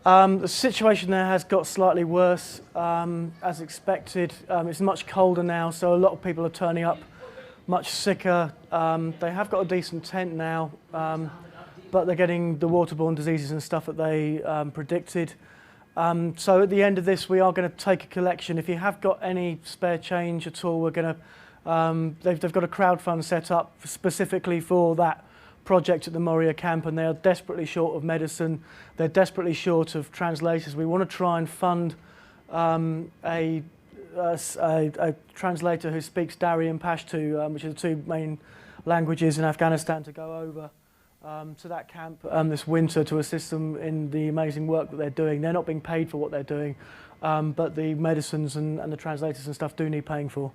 The situation there has got slightly worse, as expected. It's much colder now, so a lot of people are turning up much sicker. They have got a decent tent now, but they're getting the waterborne diseases and stuff that they predicted. So at the end of this, we are going to take a collection. If you have got any spare change at all, we're going to. They've got a crowdfund set up specifically for that project at the Moria camp, and they are desperately short of medicine. They're desperately short of translators. We want to try and fund a translator who speaks Dari and Pashto, which are the two main languages in Afghanistan, to go over to that camp this winter to assist them in the amazing work that they're doing. They're not being paid for what they're doing, but the medicines and the translators and stuff do need paying for.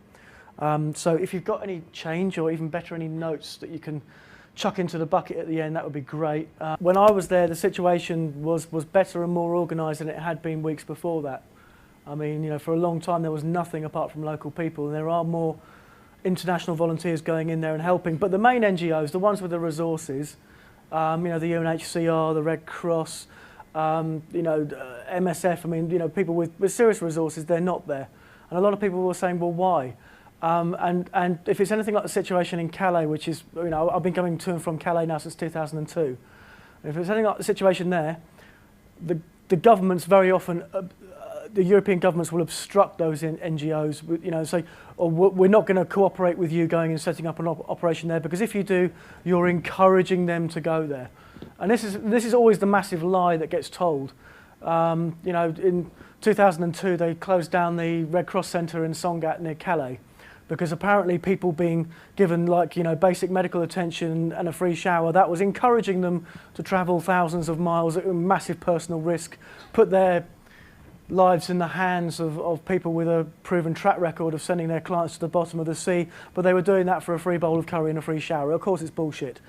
So if you've got any change, or even better, any notes that you can chuck into the bucket at the end, that would be great. When I was there, the situation was better and more organised than it had been weeks before that. I mean, you know, for a long time there was nothing apart from local people, and there are more international volunteers going in there and helping. But the main NGOs, the ones with the resources, you know, the UNHCR, the Red Cross, you know, MSF, I mean, you know, people with serious resources, they're not there. And a lot of people were saying, well, why? And if it's anything like the situation in Calais, which is, you know, I've been coming to and from Calais now since 2002. If it's anything like the situation there, the governments very often, the European governments will obstruct those NGOs, you know, say, oh, we're not going to cooperate with you going and setting up an operation there, because if you do, you're encouraging them to go there. And this is always the massive lie that gets told. You know, in 2002, they closed down the Red Cross Centre in Sangatte near Calais, because apparently people being given, like, you know, basic medical attention and a free shower, that was encouraging them to travel thousands of miles at massive personal risk, put their lives in the hands of people with a proven track record of sending their clients to the bottom of the sea, but they were doing that for a free bowl of curry and a free shower. Of course it's bullshit.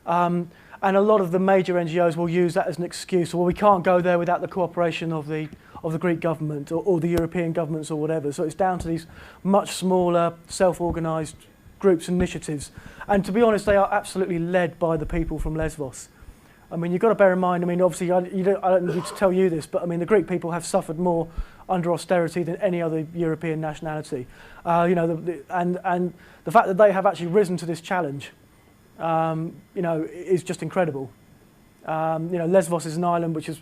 And a lot of the major NGOs will use that as an excuse. Well, we can't go there without the cooperation of the Greek government or the European governments or whatever. So it's down to these much smaller, self-organised groups and initiatives. And to be honest, they are absolutely led by the people from Lesvos. I mean, you've got to bear in mind, I mean, obviously, I don't need to tell you this, but I mean, the Greek people have suffered more under austerity than any other European nationality. You know, and the fact that they have actually risen to this challenge, you know, is just incredible. You know, Lesvos is an island which is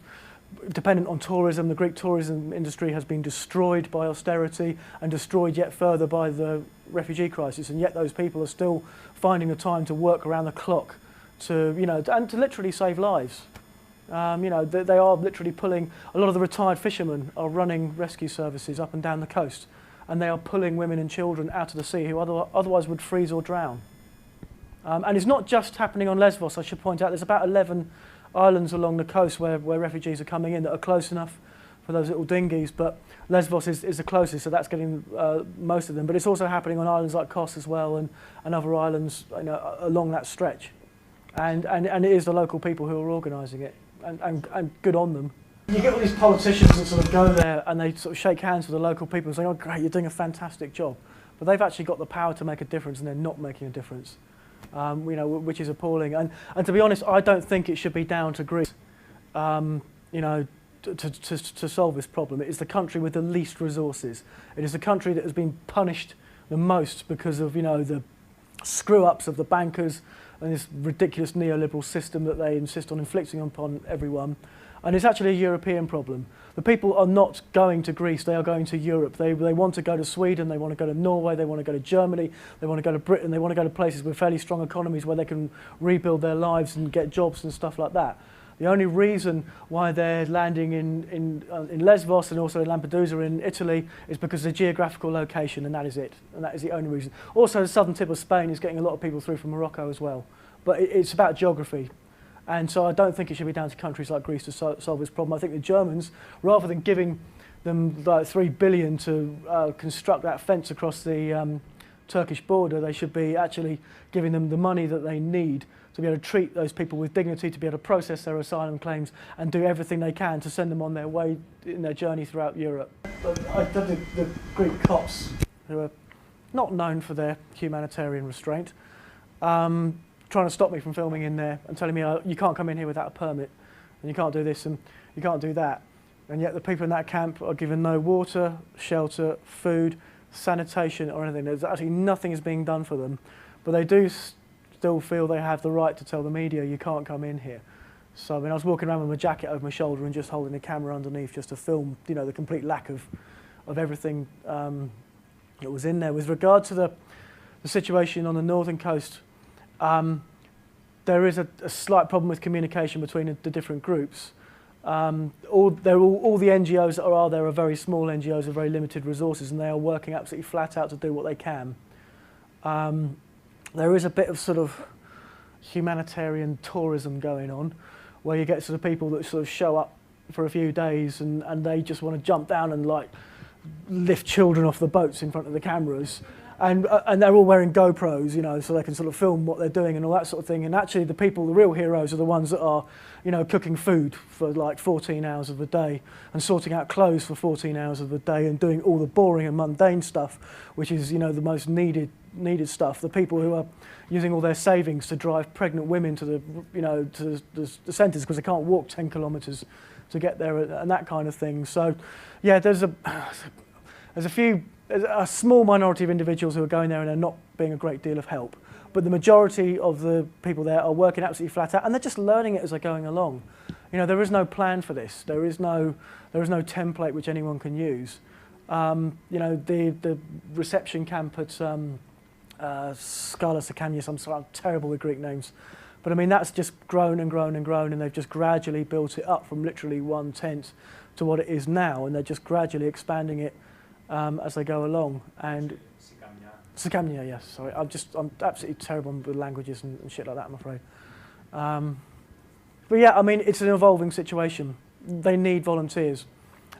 dependent on tourism. The Greek tourism industry has been destroyed by austerity and destroyed yet further by the refugee crisis, and yet those people are still finding the time to work around the clock to, you know, and to literally save lives. You know, they are literally pulling, a lot of the retired fishermen are running rescue services up and down the coast, and they are pulling women and children out of the sea who otherwise would freeze or drown. And it's not just happening on Lesvos, I should point out. There's about 11 islands along the coast where refugees are coming in that are close enough for those little dinghies, but Lesvos is the closest, so that's getting most of them. But it's also happening on islands like Kos as well, and other islands, you know, along that stretch. And it is the local people who are organising it, and good on them. You get all these politicians that sort of go there and they sort of shake hands with the local people and say, oh great, you're doing a fantastic job. But they've actually got the power to make a difference, and they're not making a difference. You know, which is appalling. And to be honest, I don't think it should be down to Greece, you know, to solve this problem. It is the country with the least resources. It is the country that has been punished the most because of, you know, the screw-ups of the bankers and this ridiculous neoliberal system that they insist on inflicting upon everyone. And it's actually a European problem. The people are not going to Greece, they are going to Europe. They want to go to Sweden, they want to go to Norway, they want to go to Germany, they want to go to Britain, they want to go to places with fairly strong economies where they can rebuild their lives and get jobs and stuff like that. The only reason why they're landing in Lesvos and also in Lampedusa in Italy is because of the geographical location, and that is it. And that is the only reason. Also, the southern tip of Spain is getting a lot of people through from Morocco as well. But it's about geography. And so I don't think it should be down to countries like Greece to solve this problem. I think the Germans, rather than giving them like 3 billion to construct that fence across the Turkish border, they should be actually giving them the money that they need to be able to treat those people with dignity, to be able to process their asylum claims and do everything they can to send them on their way in their journey throughout Europe. The Greek cops, who are not known for their humanitarian restraint, trying to stop me from filming in there and telling me you can't come in here without a permit, and you can't do this and you can't do that. And yet the people in that camp are given no water, shelter, food, sanitation or anything. There's actually nothing is being done for them. But they do still feel they have the right to tell the media, you can't come in here. So I mean, I was walking around with my jacket over my shoulder and just holding the camera underneath just to film, you know, the complete lack of everything that was in there. With regard to the situation on the northern coast, there is a slight problem with communication between the different groups. All the NGOs that are there are very small NGOs with very limited resources, and they are working absolutely flat out to do what they can. There is a bit of sort of humanitarian tourism going on, where you get sort of people that sort of show up for a few days and they just want to jump down and like lift children off the boats in front of the cameras. And they're all wearing GoPros, you know, so they can sort of film what they're doing and all that sort of thing. And actually the real heroes are the ones that are, you know, cooking food for like 14 hours of the day and sorting out clothes for 14 hours of the day and doing all the boring and mundane stuff, which is, you know, the most needed stuff. The people who are using all their savings to drive pregnant women to the, you know, to the centres because they can't walk 10 kilometres to get there and that kind of thing. So, yeah, there's a small minority of individuals who are going there and are not being a great deal of help. But the majority of the people there are working absolutely flat out, and they're just learning it as they're going along. You know, there is no plan for this. There is no template which anyone can use. You know, the reception camp at Skala Sakanias, I'm sorry, I'm terrible with Greek names. But I mean, that's just grown and grown and grown, and they've just gradually built it up from literally one tent to what it is now, and they're just gradually expanding it as they go along. And Sakamnia, yes. Sorry, I'm absolutely terrible with languages and shit like that, I'm afraid. But yeah, I mean, it's an evolving situation. They need volunteers,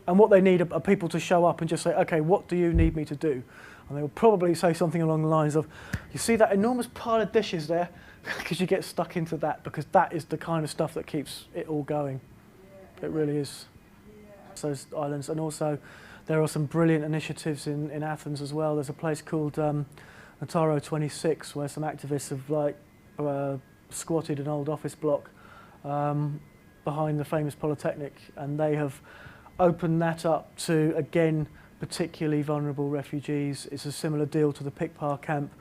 and what they need are people to show up and just say, okay, what do you need me to do? And they will probably say something along the lines of, you see that enormous pile of dishes there? Because you get stuck into that, because that is the kind of stuff that keeps it all going. It really is. Those islands, and also there are some brilliant initiatives in Athens as well. There's a place called Nataro 26 where some activists have like squatted an old office block behind the famous Polytechnic, and they have opened that up to, again, particularly vulnerable refugees. It's a similar deal to the Pikpa camp.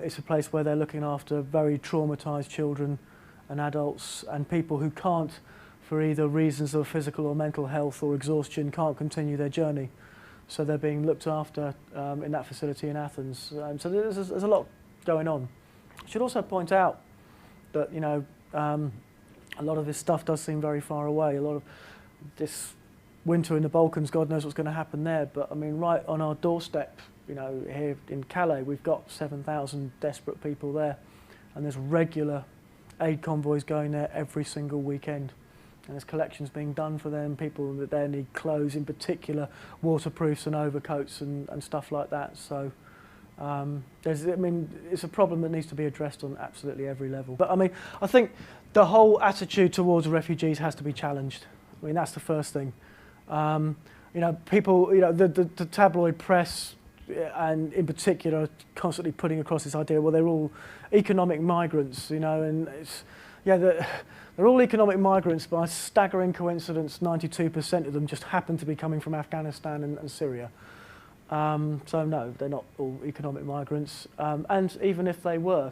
It's a place where they're looking after very traumatised children and adults and people who can't, for either reasons of physical or mental health or exhaustion, can't continue their journey. So they're being looked after in that facility in Athens. So there's a lot going on. I should also point out that, you know, a lot of this stuff does seem very far away. A lot of this winter in the Balkans, God knows what's going to happen there. But I mean, right on our doorstep, you know, here in Calais, we've got 7,000 desperate people there, and there's regular aid convoys going there every single weekend. And there's collections being done for them, people that there need clothes, in particular waterproofs and overcoats and stuff like that. So I mean, it's a problem that needs to be addressed on absolutely every level. But I mean, I think the whole attitude towards refugees has to be challenged. I mean, that's the first thing. You know, people, you know, the tabloid press, and in particular, are constantly putting across this idea, well, they're all economic migrants, you know, and it's, yeah, they're all economic migrants. By a staggering coincidence, 92% of them just happen to be coming from Afghanistan and Syria. So no, they're not all economic migrants. And even if they were,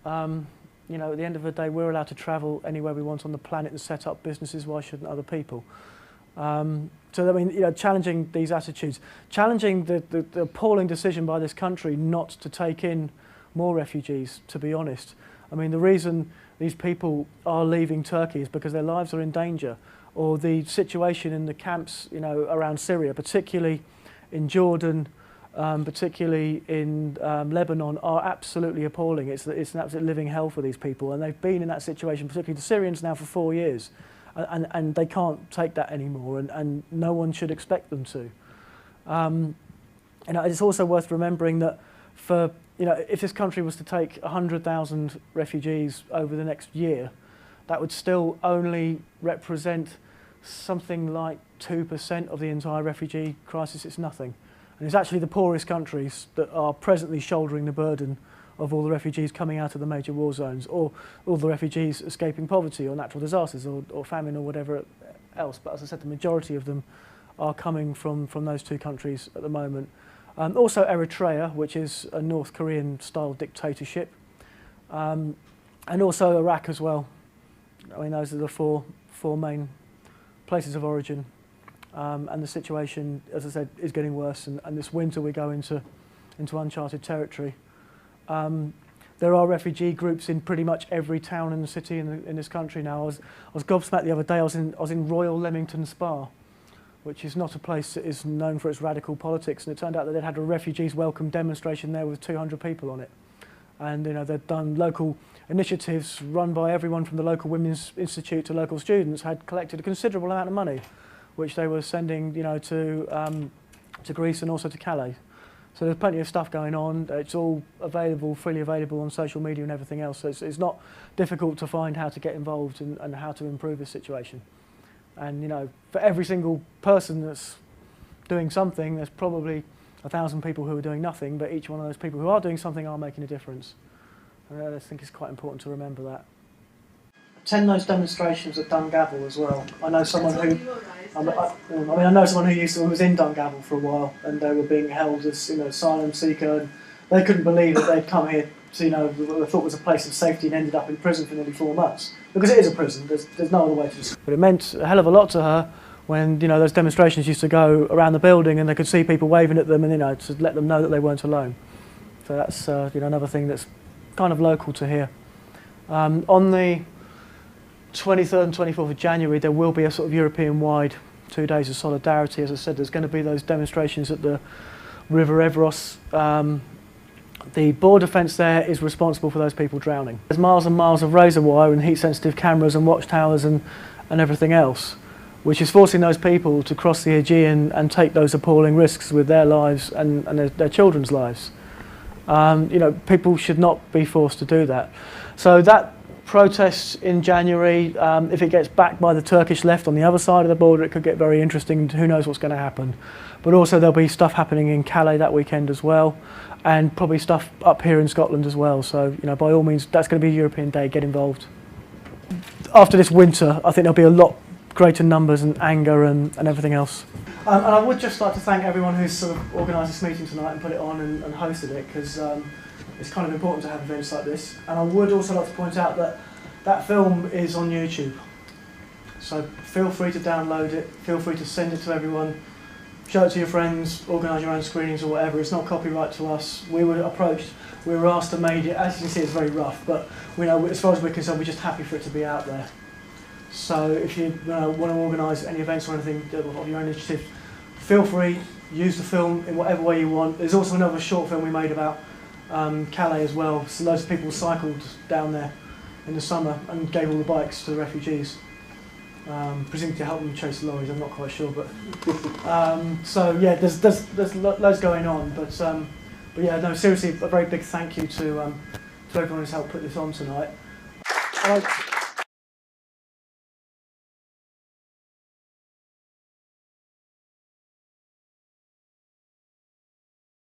you know, at the end of the day, we're allowed to travel anywhere we want on the planet and set up businesses. Why shouldn't other people? So I mean, you know, challenging these attitudes, challenging the appalling decision by this country not to take in more refugees, to be honest. I mean, the reason these people are leaving Turkey is because their lives are in danger, or the situation in the camps, you know, around Syria, particularly in Jordan, particularly in Lebanon, are absolutely appalling. It's an absolute living hell for these people, and they've been in that situation, particularly the Syrians, now for 4 years. And they can't take that anymore, and no one should expect them to. And it's also worth remembering that for, you know, if this country was to take 100,000 refugees over the next year, that would still only represent something like 2% of the entire refugee crisis. It's nothing. And it's actually the poorest countries that are presently shouldering the burden of all the refugees coming out of the major war zones, or all the refugees escaping poverty or natural disasters or famine or whatever else. But as I said, the majority of them are coming from those two countries at the moment. Also Eritrea, which is a North Korean-style dictatorship, and also Iraq as well. I mean, those are the four main places of origin. And the situation, as I said, is getting worse. And this winter we go into uncharted territory. There are refugee groups in pretty much every town and city in this country now. I was gobsmacked the other day. I was in Royal Leamington Spa, which is not a place that is known for its radical politics. And it turned out that they'd had a refugees welcome demonstration there with 200 people on it. And they'd done local initiatives run by everyone from the local Women's Institute to local students, had collected a considerable amount of money, which they were sending to Greece and also to Calais. So there's plenty of stuff going on. It's all available, freely available on social media and everything else. So it's not difficult to find how to get involved and how to improve the situation. And for every single person that's doing something, there's probably 1,000 people who are doing nothing, but each one of those people who are doing something are making a difference. And I think it's quite important to remember that. Attend those demonstrations at Dungavel as well. I know someone who, I know someone who was in Dungavel for a while, and they were being held as asylum seeker. And they couldn't believe that they'd come here to what they thought was a place of safety and ended up in prison for nearly 4 months, because it is a prison. There's no other way to describe it. But it meant a hell of a lot to her when those demonstrations used to go around the building, and they could see people waving at them, and to let them know that they weren't alone. So that's another thing that's kind of local to here. On the 23rd and 24th of January, there will be a sort of European-wide 2 days of solidarity. As I said, there's going to be those demonstrations at the River Evros. The border fence there is responsible for those people drowning. There's miles and miles of razor wire and heat-sensitive cameras and watchtowers and everything else, which is forcing those people to cross the Aegean and take those appalling risks with their lives and their children's lives. People should not be forced to do that. So that protest in January, if it gets backed by the Turkish left on the other side of the border, it could get very interesting. Who knows what's going to happen? But also there'll be stuff happening in Calais that weekend as well, and probably stuff up here in Scotland as well. So by all means, that's going to be a European Day. Get involved. After this winter, I think there'll be a lot greater numbers and anger and everything else. And I would just like to thank everyone who's sort of organised this meeting tonight and put it on and hosted it, because it's kind of important to have events like this. And I would also like to point out that that film is on YouTube. So feel free to download it, feel free to send it to everyone, show it to your friends, organise your own screenings or whatever. It's not copyright to us. We were approached, we were asked to make it. As you can see, it's very rough, but as far as we're concerned, we're just happy for it to be out there. So if you want to organise any events or anything of your own initiative, feel free, use the film in whatever way you want. There's also another short film we made about Calais as well. So loads of people cycled down there in the summer and gave all the bikes to the refugees, presumably to help them chase the lorries. I'm not quite sure, but so yeah, there's loads going on. But yeah, no, seriously, a very big thank you to everyone who's helped put this on tonight.